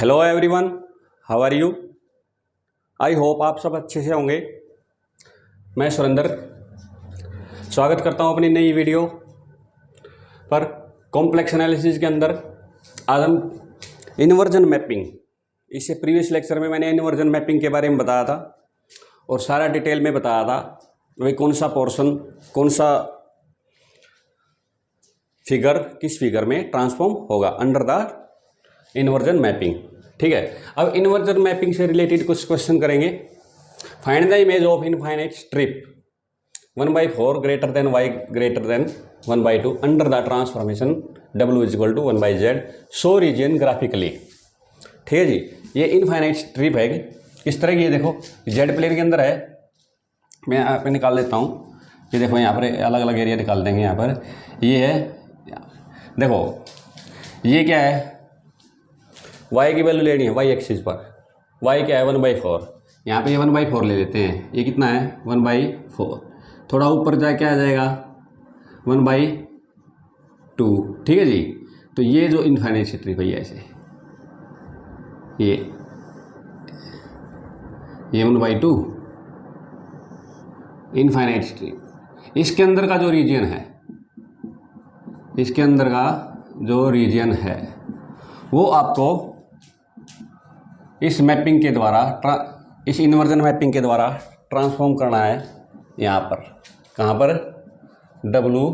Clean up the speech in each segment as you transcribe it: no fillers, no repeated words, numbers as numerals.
Hello everyone, how are you. I hope आप सब अच्छे से होंगे। मैं सुरेंद्र स्वागत करता हूं अपनी नई वीडियो पर। कॉम्प्लेक्स एनालिसिस के अंदर आज हम इन्वर्जन मैपिंग, इससे प्रीवियस लेक्चर में मैंने इन्वर्जन मैपिंग के बारे में बताया था और सारा डिटेल में बताया था वही कौन सा पोर्शन, कौन सा फिगर किस फिगर में ट्रांसफॉर्म होगा अंडर द इन्वर्जन मैपिंग। ठीक है, अब इन्वर्जन मैपिंग से रिलेटेड कुछ क्वेश्चन करेंगे। Find the image of infinite strip 1/4 greater than y greater than 1/2 under the transformation w equal to 1/z show region graphically. ठीक है जी, ये इनफाइनाइट स्ट्रिप है किस तरह की, ये देखो जेड प्लेन के अंदर है। मैं यहाँ पे निकाल देता हूँ, ये देखो यहाँ पर अलग अलग एरिया निकाल देंगे। यहाँ पर ये है, देखो ये क्या है, y की वैल्यू लेनी है y एक्सिस पर। y क्या है 1/4, यहाँ पे ये 1/4 ले लेते हैं। ये कितना है 1/4, थोड़ा ऊपर जाए क्या आ जाएगा 1/2। ठीक है जी, तो ये जो इनफाइनाइट स्ट्रिप है ऐसे ये 1/2 इनफाइनाइट स्ट्रिप। इसके अंदर का जो रीजन है, इसके अंदर का जो रीजन है वो आपको इस मैपिंग के द्वारा, इस इन्वर्जन मैपिंग के द्वारा ट्रांसफॉर्म करना है यहाँ पर। कहाँ पर, डब्लू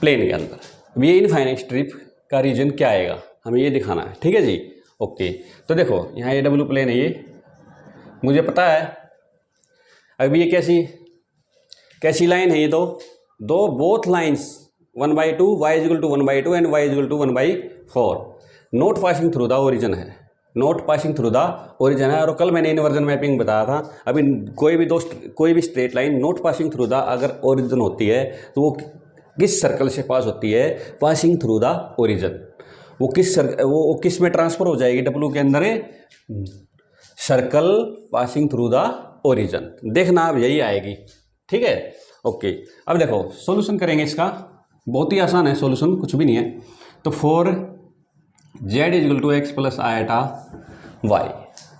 प्लेन के अंदर। अब ये इनफाइनाइट स्ट्रिप का रीजन क्या आएगा हमें ये दिखाना है। ठीक है जी, ओके। तो देखो यहाँ ये डब्लू प्लेन है, ये मुझे पता है। अब ये कैसी लाइन है, ये दो both lines 1/2 y equal to 1/2 and y equal to 1/4 not passing through the origin है, not passing through the origin है। और कल मैंने इन्वर्जन मैपिंग बताया था, अभी कोई भी straight line not passing through the अगर ओरिजिन होती है तो वो किस सर्कल से पास होती है, पासिंग थ्रू द ओरिजिन। वो किस में ट्रांसफर हो जाएगी डब्लू के अंदर है, circle passing through the origin. देखना अब यही आएगी। ठीक है, ओके। अब देखो सॉल्यूशन करेंगे इसका, बहुत ही आसान है सॉल्यूशन, कुछ भी नहीं है। तो for z equal to x plus iota y,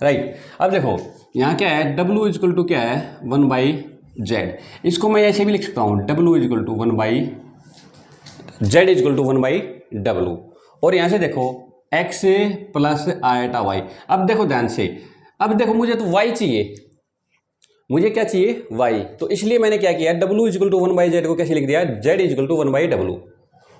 right. अब देखो यहाँ क्या है, w इक्वल टू क्या है 1/z। इसको मैं ऐसे भी लिख सकता हूँ w equal to 1/z equal to 1/w। और यहाँ से देखो x प्लस आयटा वाई। अब देखो ध्यान से, अब देखो मुझे तो y चाहिए, मुझे क्या चाहिए y। तो इसलिए मैंने क्या किया, w इक्वल टू 1/z को कैसे लिख दिया, z इक्वल टू 1/w।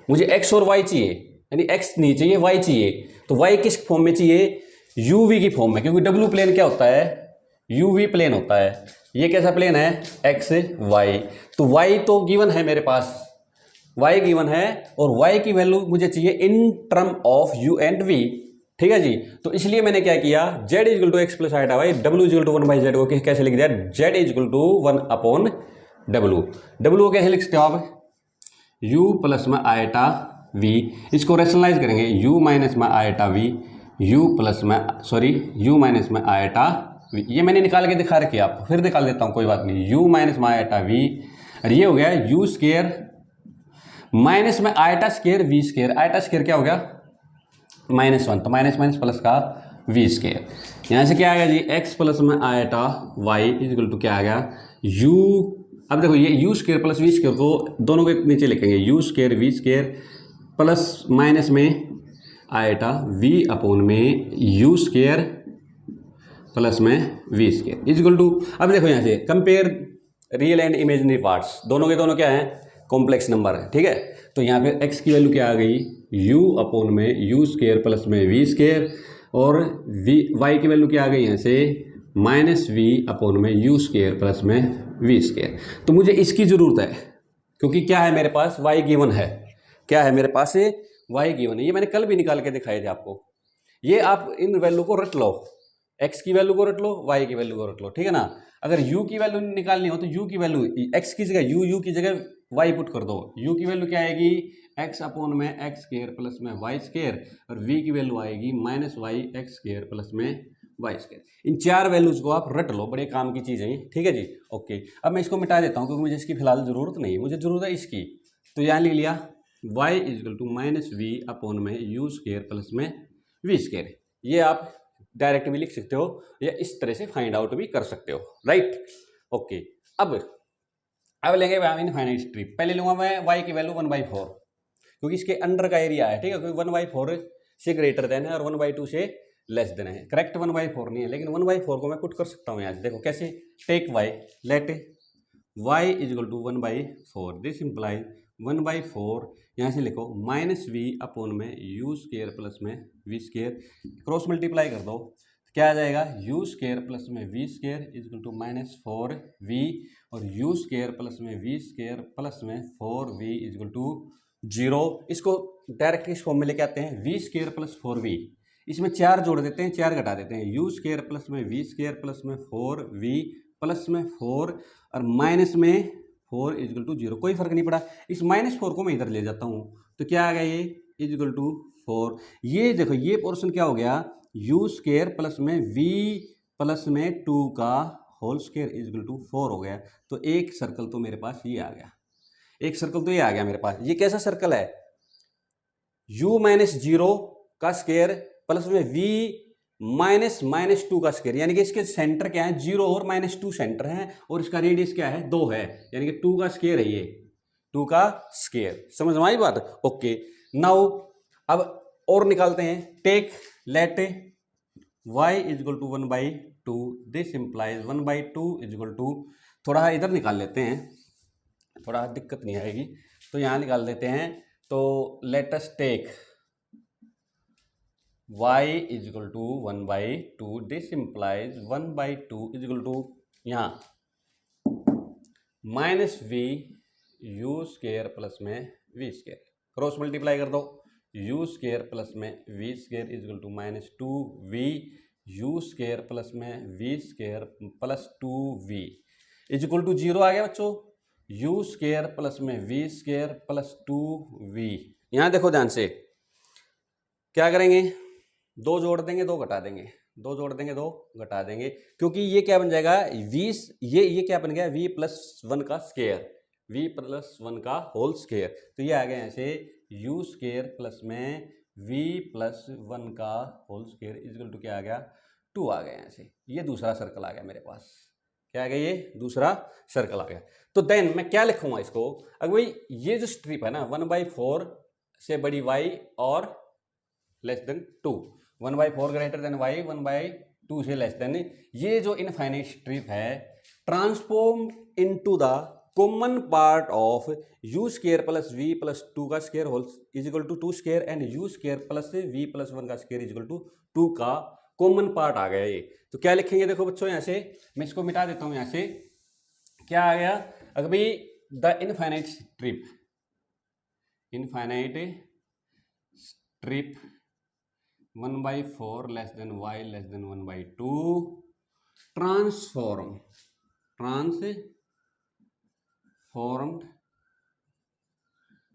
मुझे x और y चाहिए, यानी x नहीं चाहिए y चाहिए। तो y किस फॉर्म में चाहिए, uv की फॉर्म में, क्योंकि w प्लेन क्या होता है, uv प्लेन होता है। ये कैसा प्लेन है, x y। तो y तो गिवन है मेरे पास, y गिवन है, और y की वैल्यू मुझे चाहिए in term of u and v। ठीक है जी, तो इसलिए मैंने क्या किया, z equal to x plus iota y, w equal to 1/z को कैसे लिख दिया, z equal to 1/w। w को कैसे लिख सकते हो आप, u प्लस में आयटा v। इसको रेशनलाइज करेंगे, u माइनस में आयटा v, u माइनस में आयटा v। ये मैंने निकाल के दिखा रखी है आपको, फिर निकाल देता हूँ, कोई बात नहीं। u माइनस में आयटा v, और ये हो गया u स्क्वायर माइनस में eta square v square. Eta square क्या हो गया -1, तो माइनस माइनस प्लस का v स्क्वायर। यहाँ से क्या आ गया जी, x प्लस में आयटा y इक्वल टू क्या आ गया u। अब देखो ये u square plus v square को दोनों के नीचे लिखेंगे, u square v square plus minus में आयटा v अपोन में u स्क्वायर प्लस में v स्क्वायर इक्वल टू। अब देखो यहाँ से compare real and imaginary parts, दोनों के दोनों क्या है, कॉम्प्लेक्स नंबर है। ठीक है, तो यहाँ पे x की वैल्यू क्या आ गई, u अपोन में u स्क्वायर प्लस में v स्क्वायर, और y की वैल्यू क्या आ गई यहाँ से -v अपोन में u स्क्वायर प्लस में v स्क्वायर। तो मुझे इसकी ज़रूरत है, क्योंकि क्या है मेरे पास y गिवन है, क्या है मेरे पास y गिवन है। ये मैंने कल भी निकाल के दिखाए थे आपको। ये आप इन वैल्यू को रट लो, x की वैल्यू को रट लो, y की वैल्यू को रट लो। ठीक है ना, अगर u की वैल्यू निकालनी हो तो u की वैल्यू x की जगह u की जगह y पुट कर दो। u की वैल्यू क्या आएगी, x अपोन में x स्क्वायर प्लस में y स्क्वायर, और v की वैल्यू आएगी -y x स्क्वायर प्लस में y स्क्वायर। इन चार वैल्यूज को आप रट लो, बड़े काम की चीज़ है। ठीक है जी, ओके। अब मैं इसको मिटा देता हूँ क्योंकि मुझे इसकी फिलहाल ज़रूरत नहीं है, मुझे ज़रूरत है इसकी। तो यहाँ लिख लिया y equal to -v upon में u स्क्वायर प्लस में v स्क्वायर। ये आप डायरेक्ट भी लिख सकते हो या इस तरह से फाइंड आउट भी कर सकते हो, राइट। ओके, अब लेंगे इनफाइनाइट स्ट्रिप। पहले लूंगा मैं y की वैल्यू 1/4, क्योंकि इसके अंडर का एरिया है, ठीक है, क्योंकि 1/4 से ग्रेटर देन है और 1/2 से लेस देन है। करेक्ट 1/4 नहीं है, लेकिन 1/4 को मैं पुट कर सकता हूँ यहाँ से। देखो कैसे, take y, let y is equal to 1/4, this implies 1/4, यहाँ से लिखो माइनस वी अपॉन में यू स्केयर प्लस में वी स्केयर, क्रॉस मल्टीप्लाई कर दो, क्या आ जाएगा, यू स्केयर प्लस में v square is equal to -4v, और यू स्केयर प्लस में वी स्केयर प्लस में 4v इज इक्वल टू 0। इसको डायरेक्ट इस फॉर्म में लेके आते हैं, वी स्केयर प्लस 4v, इसमें 4 जोड़ देते हैं, 4 घटा देते हैं, यू स्केयर प्लस में वी स्केयर प्लस में 4v प्लस में 4 और माइनस में 4 इज इक्वल टू 0, कोई फर्क नहीं पड़ा। इस -4 को मैं इधर ले जाता हूँ, तो क्या आ गया, ये इज इक्वल टू 4। ये देखो ये पोर्शन क्या हो गया, यू स्केयर प्लस में वी प्लस में 2 का whole square is equal to 4 हो गया। तो एक सर्कल तो मेरे पास ये आ गया, एक सर्कल तो ये आ गया मेरे पास। ये कैसा सर्कल है, u माइनस 0 का स्केयर प्लस में v माइनस 2 का स्केयर, यानी कि इसके सेंटर क्या है, 0 और -2 सेंटर है, और इसका रेडियस क्या है, 2 है, यानी कि 2 का स्केयर है ये, 2 का स्केयर। समझ में आई बात? ओके, नाउ अब और निकालते हैं, take let y is equal to 1/2, this implies 1/2 is equal to, थोड़ा इधर निकाल लेते हैं, थोड़ा दिक्कत नहीं आएगी, तो यहाँ निकाल देते हैं। तो let us take y is equal to 1/2, this implies 1/2 is equal to, यहाँ minus v u square plus में वी स्केयर, क्रॉस मल्टीप्लाई कर दो, यू स्केयर प्लस में v square is equal to -2v, u square plus में v square plus 2v is equal to 0 आ गया बच्चों। U square plus में v square plus 2v, यहाँ देखो ध्यान से, क्या करेंगे, 2 जोड़ देंगे 2 घटा देंगे, 2 जोड़ देंगे 2 घटा देंगे, क्योंकि ये क्या बन जाएगा, ये क्या बन गया, v+1 का स्केयर, v+1 का होल स्केयर, तो ये आ गया ऐसे u स्केयर प्लस में v+1 का whole square is equal to क्या आ गया, 2 आ गया ऐसे। ये दूसरा सर्कल आ गया मेरे पास, क्या आ गया, ये दूसरा सर्कल आ गया। तो देन मैं क्या लिखूंगा इसको, अगर भाई ये जो स्ट्रिप है ना 1/4 से बड़ी y और less than 2, 1/4 greater than y, 1/2 से लेस देन, ये जो इनफाइनाइट स्ट्रिप है transform into the common part of u square plus v plus 2 का square whole is equal to 2 square and u square plus v+1 का square is equal to 2 का common part आ गया ये। तो क्या लिखेंगे, देखो बच्चों, यहाँ से मैं इसको मिटा देता हूँ, यहाँ से क्या आ गया, अगर भाई the infinite strip, infinite strip 1/4 less than y less than 1/2 transformed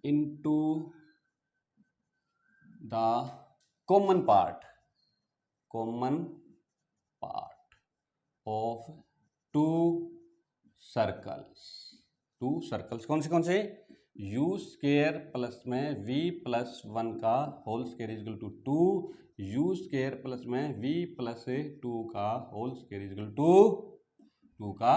into the common part of two circles, कौन से, u स्केयर प्लस में v+1 का whole square is equal to 2, u square plus में v+2 का whole square is equal to 2 का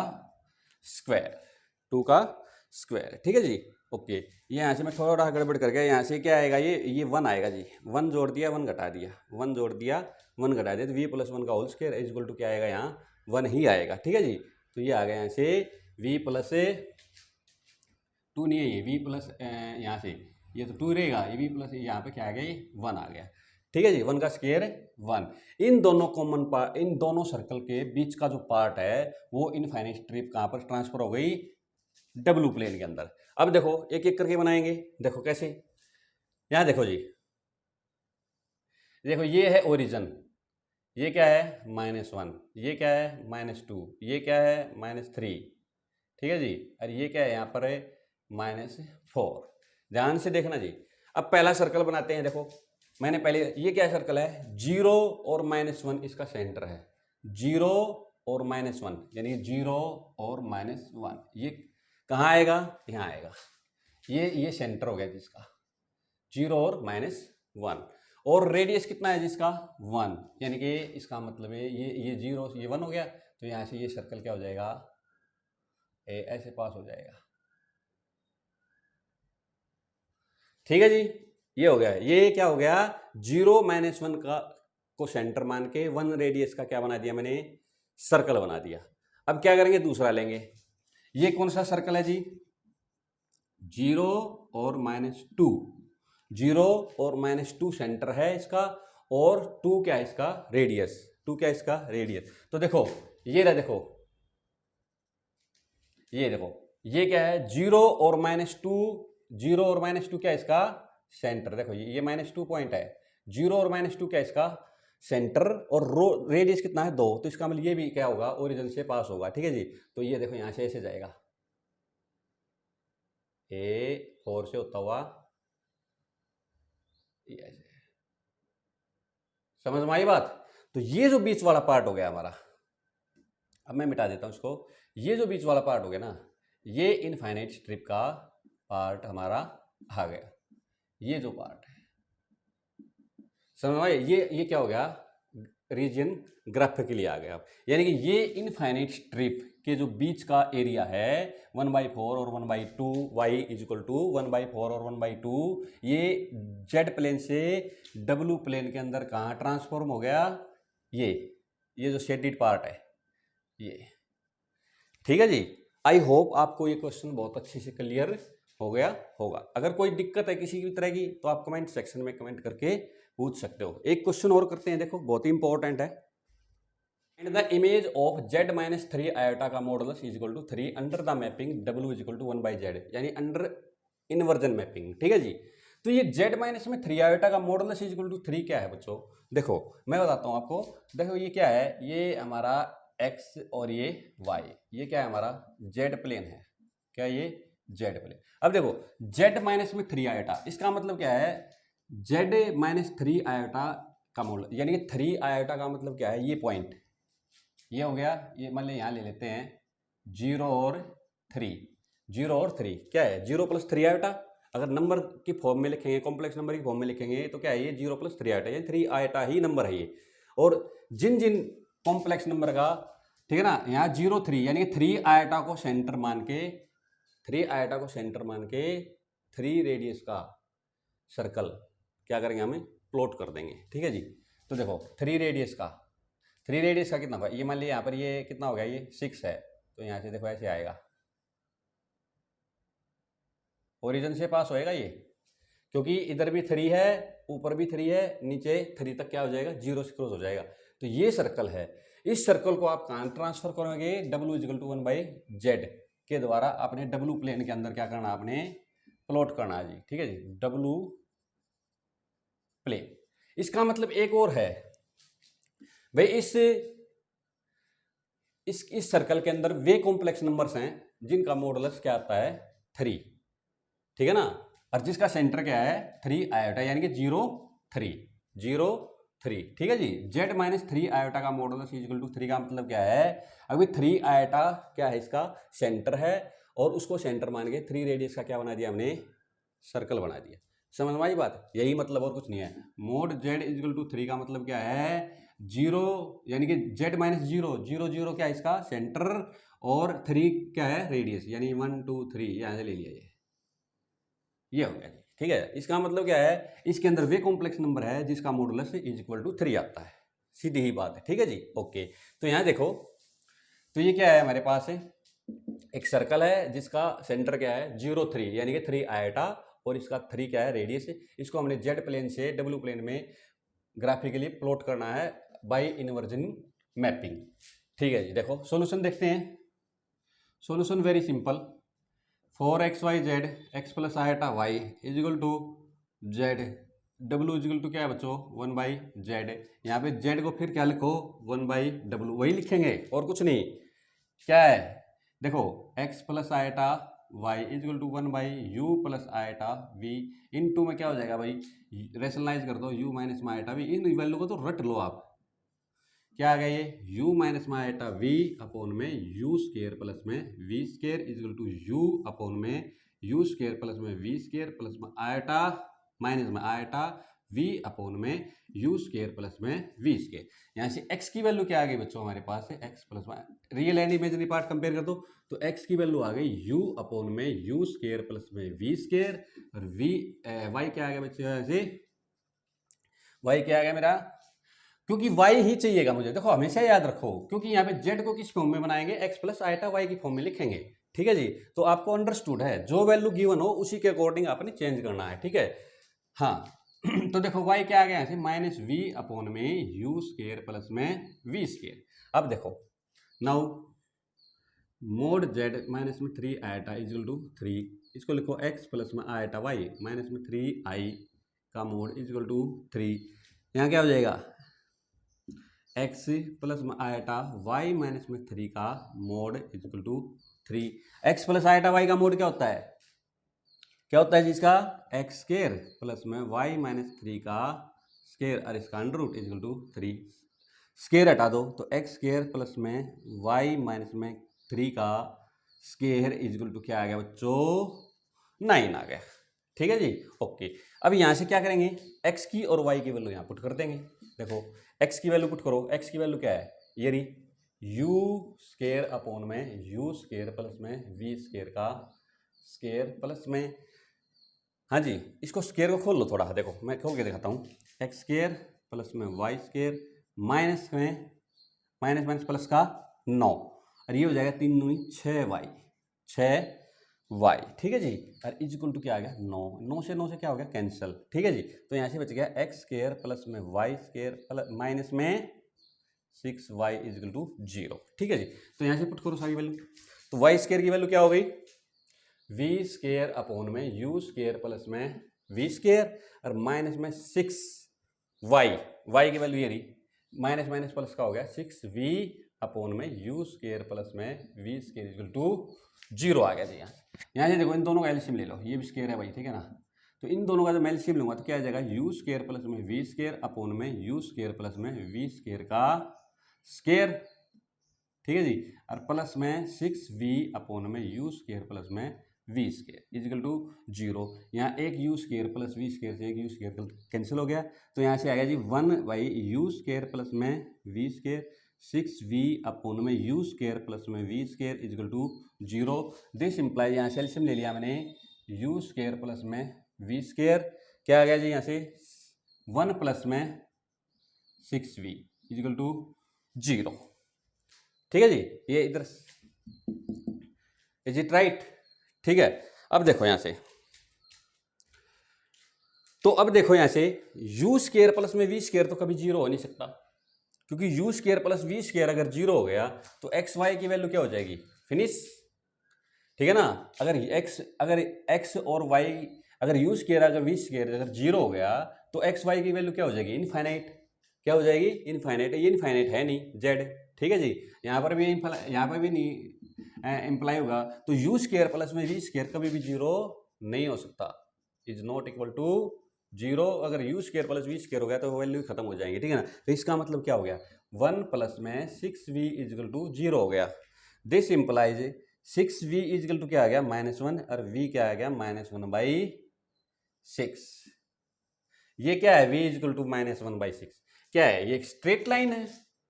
square, ठीक है जी। Okay, ये यहाँ से मैं थोड़ा गड़बड़ कर गया, यहाँ से क्या आएगा, ये 1 आएगा जी, 1 जोड़ दिया 1 घटा दिया, 1 जोड़ दिया 1 घटा दिया, तो v+1 का whole square is equal to क्या आएगा, यहाँ 1 ही आएगा, ठीक है जी। तो ये आ गया यहाँ से v+2 नहीं है, ये v+ यहाँ से ये तो 2 रहेगा, ये v+ यहाँ पे क्या आ गया, ये 1 आ गया, ठीक है जी, 1 का स्क्वायर 1। इन दोनों कॉमन पार्ट, इन दोनों सर्कल के बीच का जो पार्ट है वो इनफाइनाइट स्ट्रिप कहाँ पर ट्रांसफर हो गई, डब्ल्यू प्लेन के अंदर। अब देखो एक एक करके बनाएंगे, देखो कैसे, यहां देखो जी, देखो ये है ओरिजिन, ये क्या है -1, ये क्या है -2, ये क्या है -3, ठीक है जी, और ये क्या है यहाँ पर है -4। ध्यान से देखना जी। अब पहला सर्कल बनाते हैं, देखो मैंने पहले, ये क्या सर्कल है, 0 और -1 इसका सेंटर है, 0 और -1, यानी 0 और -1, ये कहाँ आएगा, यहाँ आएगा, ये सेंटर हो गया जिसका 0 और -1। और रेडियस कितना है जिसका 1, यानी कि इसका मतलब है ये 0 ये 1 हो गया, तो यहाँ से ये सर्कल क्या हो जाएगा, ऐसे पास हो जाएगा। ठीक है जी, ये हो गया। ये क्या हो गया, 0 - 1 का को सेंटर मान के 1 रेडियस का क्या बना दिया मैंने, सर्कल बना दिया। अब क्या करेंगे, दूसरा लेंगे। ये कौन सा सर्कल है जी, 0 और -2, 0 और -2 सेंटर है इसका, और 2 क्या है इसका रेडियस, 2 क्या है इसका रेडियस। तो देखो ये रहा, देखो ये देखो, ये क्या है 0 और -2, 0 और -2 क्या है इसका सेंटर। देखो ये -2 पॉइंट है, 0 और -2 क्या है इसका सेंटर, और रेडियस कितना है 2, तो इसका मतलब ये भी क्या होगा, ओरिजिन से पास होगा। ठीक है जी, तो ये देखो यहां से ऐसे जाएगा, A4 से होता हुआ ये ऐसे। समझ में आई बात। तो ये जो बीच वाला पार्ट हो गया हमारा, अब मैं मिटा देता हूं इसको। ये जो बीच वाला पार्ट हो गया ना, ये इनफाइनाइट स्ट्रिप का पार्ट हमारा आ गया, ये जो पार्ट है। समझ में आई, ये क्या हो गया, रीजन ग्राफिकली आ गया। यानी कि ये इनफाइनाइट स्ट्रिप के जो बीच का एरिया है 1/4 और 1/2, y = 1/4 और 1/2, ये जेड प्लेन से डब्ल्यू प्लेन के अंदर कहाँ ट्रांसफॉर्म हो गया, ये जो शेडेड पार्ट है ये। ठीक है जी, आई होप आपको ये क्वेश्चन बहुत अच्छे से क्लियर हो गया होगा। अगर कोई दिक्कत है किसी भी तरह की तो आप कमेंट सेक्शन में कमेंट करके पूछ सकते हो। एक क्वेश्चन और करते हैं, देखो बहुत ही इंपॉर्टेंट है। And the image of z - 3 iota का modulus = 3 under the mapping w = 1/z, यानी अंडर इनवर्जन मैपिंग। ठीक है जी, तो ये z - 3 आयोटा का मॉडुलस = 3 क्या है बच्चों, देखो मैं बताता हूं आपको। देखो ये क्या है, ये हमारा x और ये y, ये क्या है हमारा z प्लेन है, क्या ये z प्लेन। अब देखो z - 3 आयोटा, इसका मतलब क्या है, z - 3 आयोटा का मॉडुलस, यानी कि 3 आयोटा का मतलब क्या है, ये पॉइंट ये हो गया, ये मान लें यहाँ ले लेते हैं 0 और 3, 0 और 3 क्या है 0 + 3 आयोटा। अगर नंबर की फॉर्म में लिखेंगे, कॉम्प्लेक्स नंबर की फॉर्म में लिखेंगे तो क्या है ये 0 + 3 आयोटा, यानी 3 आयोटा ही नंबर है ये। और जिन जिन कॉम्प्लेक्स नंबर का, ठीक है ना, यहाँ 0 3 यानी कि 3 आयोटा को सेंटर मान के, 3 आयोटा को सेंटर मान के 3 रेडियस का सर्कल क्या करेंगे, हमें प्लॉट कर देंगे। ठीक है जी, तो देखो 3 रेडियस का, 3 रेडियस का कितना होगा, ये मान लिया यहाँ पर ये कितना हो गया, ये 6 है, तो यहाँ से देखो ऐसे आएगा, ओरिजिन से पास होएगा ये, क्योंकि इधर भी 3 है, ऊपर भी 3 है, नीचे 3 तक क्या हो जाएगा, 0 से क्रॉस हो जाएगा। तो ये सर्कल है, इस सर्कल को आप कहाँ ट्रांसफर करोगे, w = 1/z के द्वारा अपने w प्लेन के अंदर क्या करना, आपने प्लॉट करना है जी। ठीक है जी, w प्लेन। इसका मतलब एक और है भाई, इस सर्कल के अंदर वे कॉम्प्लेक्स नंबर्स हैं जिनका मॉडुलस क्या आता है 3, ठीक है ना, और जिसका सेंटर क्या है 3 आयोटा, यानी कि 0 3 0 3। ठीक है जी, z - 3 आयोटा का मॉडुलस = 3 का मतलब क्या है, अभी 3 आयोटा क्या है इसका सेंटर है, और उसको सेंटर मान के 3 रेडियस का क्या बना दिया हमने, सर्कल बना दिया। समझ में आई बात, यही मतलब और कुछ नहीं है। मोड z = 3 का मतलब क्या है, 0 यानी कि z - 0 0 0 क्या है इसका सेंटर, और 3 क्या है रेडियस, यानी 1 2 3 यहाँ से ले लिया ये हो गया। ठीक है, इसका मतलब क्या है, इसके अंदर वे कॉम्प्लेक्स नंबर है जिसका मॉडुलस = 3 आता है, सीधी ही बात है। ठीक है जी, ओके। तो यहाँ देखो, तो ये क्या है हमारे पास है, एक सर्कल है जिसका सेंटर क्या है 0 3 यानी कि 3 आयोटा, और इसका 3 क्या है रेडियस है। इसको हमने जेड प्लेन से डब्ल्यू प्लेन में ग्राफिकली प्लॉट करना है बाय इनवर्जन मैपिंग। ठीक है जी, देखो सॉल्यूशन देखते हैं। Solution very simple, 4xyz x + iota y = z, w = क्या है बच्चों 1/z। यहाँ पे z को फिर क्या लिखो 1/w, वही लिखेंगे और कुछ नहीं। क्या है देखो x + iota y = 1/u + iota v, into में क्या हो जाएगा भाई, रेशनलाइज कर दो u - आयोटा v, इन वैल्यू को तो रट लो आप। क्या आ गया ये u - आयोटा v अपॉन में u² प्लस में v² = u अपॉन में u² प्लस में v² प्लस में आयोटा माइनस में आयोटा v अपॉन में u स्केयर प्लस में v स्केयर। यहाँ से x की वैल्यू क्या आ गई बच्चों हमारे पास है x plus one. Real and imaginary part compare कर दो तो x की वैल्यू आ गई u अपॉन में u स्केयर प्लस में v स्केयर और y क्या आ गया बच्चों यहाँ से y क्या आ गया मेरा, क्योंकि y ही चाहिएगा मुझे, देखो हमेशा याद रखो क्योंकि यहाँ पे z को किस फॉर्म में बनाएंगे x प्लस आइटा y की फॉर्म में लिखेंगे, ठीक है जी। तो आपको अंडरस्टूड है, जो वैल्यू गिवन हो उसी के अकॉर्डिंग आपने चेंज करना है, ठीक है। हाँ तो देखो y क्या आ गया ऐसे माइनस वी अपॉन में यू स्केयर प्लस में वी स्केयर। अब देखो नाउ मोड z माइनस में 3 आइटा इजल टू 3, इसको लिखो x प्लस में आइटा y माइनस में 3i का मोड इजल टू 3। यहाँ क्या हो जाएगा x प्लस में आइटा y माइनस में 3 का mod equal to 3। x plus iota y का मोड क्या होता है, क्या होता है जी इसका एक्स स्केयर प्लस में वाई माइनस 3 का स्केयर और इसका under root equal to 3। Square हटा दो तो एक्स स्केयर प्लस में वाई माइनस में 3 का स्केयर इजल टू क्या आ गया बच्चों 9 आ गया, ठीक है जी। ओके अब यहाँ से क्या करेंगे x की और y की वैल्यू यहाँ पुट कर देंगे। देखो x की वैल्यू पुट करो, x की वैल्यू क्या है ये रही u स्केयर अपॉन में u स्केयर प्लस में v स्केयर का स्केयर प्लस में, हाँ जी इसको स्केयर को खोल लो थोड़ा, देखो मैं खोल के दिखाता हूँ। एक्स स्केयर प्लस में वाई स्केयर माइनस में माइनस माइनस प्लस का 9 और ये हो जाएगा 3 दूनी 6y, ठीक है जी। और इजक्वल टू क्या आ गया 9 से 9 से क्या हो गया कैंसिल, ठीक है जी। तो यहाँ से बच गया एक्स स्केयर प्लस में वाई स्केयर माइनस में 6y इजक्वल टू 0, ठीक है जी। तो यहाँ से पुट करो सारी वैल्यू, तो वाई स्केयर की वैल्यू क्या हो गई v स्केयर अपॉन में u स्केयर प्लस में v स्केयर और माइनस में 6y की वैल्यू ये रही माइनस माइनस प्लस का हो गया 6v अपॉन में u स्केयर प्लस में v स्केयर इक्वल टू 0 आ गया जी। यहाँ से देखो इन दोनों का एलसीएम ले लो, ये भी स्केयर है भाई, ठीक है ना। तो इन दोनों का जब मैं एलसीएम लूंगा तो क्या आ जाएगा u स्केयर प्लस में v स्केयर अपॉन में u स्केयर प्लस में v स्केयर का स्केयर, ठीक है जी, और प्लस में 6v अपॉन में u स्केयर प्लस में v स्केयर इजिकल टू 0। यहाँ एक u square plus v square से एक u स्केयर कैंसिल हो गया, तो यहाँ से आ गया जी 1/u स्केयर प्लस में v स्केयर 6v अपॉन में u स्केयर प्लस में v square equal to 0। This imply, यहाँ से एलसीएम ले लिया मैंने u स्केयर प्लस में v स्केयर, क्या आ गया जी यहाँ से 1 प्लस में 6v इजिकल टू 0, ठीक है जी। ये इधर इज इट राइट, ठीक है। अब देखो यहां से, तो अब देखो यहां से u स्केयर प्लस में v स्केयर तो कभी 0 हो नहीं सकता, क्योंकि u square plus v square अगर 0 हो गया तो एक्स वाई की वैल्यू क्या हो जाएगी फिनिश, ठीक है ना। अगर x और y अगर u स्केयर अगर v स्केयर अगर 0 हो गया तो एक्स वाई की वैल्यू क्या हो जाएगी इनफाइनाइट, क्या हो जाएगी इनफाइनाइट। ये इनफाइनाइट है नहीं z, ठीक है जी। यहाँ पर भी नहीं इम्प्लाई होगा, तो u स्केयर प्लस में v स्केयर कभी भी 0 नहीं हो सकता, इज नॉट इक्वल टू 0। अगर u square plus v square हो गया तो वैल्यू खत्म हो जाएंगे, ठीक है ना। तो इसका मतलब क्या हो गया 1 प्लस में 6v इजकल टू 0 हो गया। This implies 6v is equal to क्या आ गया -1 और v क्या आ गया -1/6। ये क्या है v इजकल टू -1/6, क्या है ये स्ट्रेट लाइन है,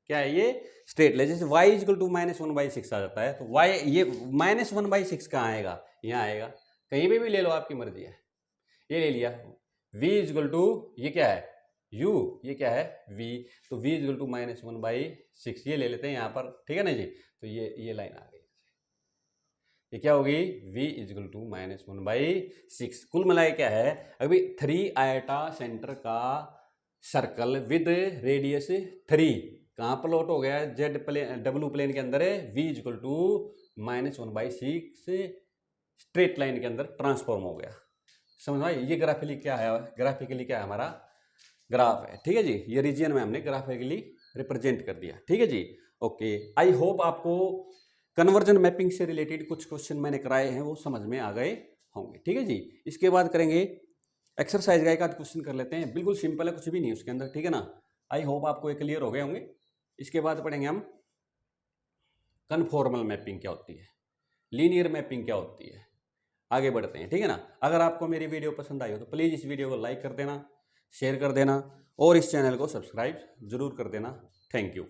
क्या है ये स्ट्रेट लाइन। जैसे y इजकल टू -1/6 आ जाता है तो y ये -1/6 कहाँ आएगा, यहाँ आएगा, कहीं भी ले लो आपकी मर्जी है। ये ले लिया v इजकल टू ये क्या है u, ये क्या है v, तो v इजकल टू -1/6 ये ले लेते हैं यहाँ पर, ठीक है ना जी। तो ये लाइन आ गई, ये क्या होगी v इजकल टू -1/6। कुल मिलाए क्या है अभी 3 आयटा सेंटर का सर्कल विद रेडियस 3 कहाँ प्लॉट हो गया जेड प्लेन डब्ल्यू प्लेन के अंदर है, v equal to -1/6 straight line के अंदर ट्रांसफॉर्म हो गया। समझ में, ये ग्राफिकली क्या है हमारा ग्राफ है, ठीक है जी। ये रीजन में हमने ग्राफिकली रिप्रेजेंट कर दिया, ठीक है जी। ओके, आई होप आपको कन्वर्जन मैपिंग से रिलेटेड कुछ क्वेश्चन मैंने कराए हैं वो समझ में आ गए होंगे, ठीक है जी। इसके बाद करेंगे एक्सरसाइज का एक आध क्वेश्चन कर लेते हैं, बिल्कुल सिंपल है, कुछ भी नहीं उसके अंदर, ठीक है ना। आई होप आपको ये क्लियर हो गए होंगे। इसके बाद पढ़ेंगे हम कन्फॉर्मल मैपिंग क्या होती है, लीनियर मैपिंग क्या होती है, आगे बढ़ते हैं, ठीक है ना। अगर आपको मेरी वीडियो पसंद आई हो तो प्लीज़ इस वीडियो को लाइक कर देना, शेयर कर देना और इस चैनल को सब्सक्राइब ज़रूर कर देना। Thank you.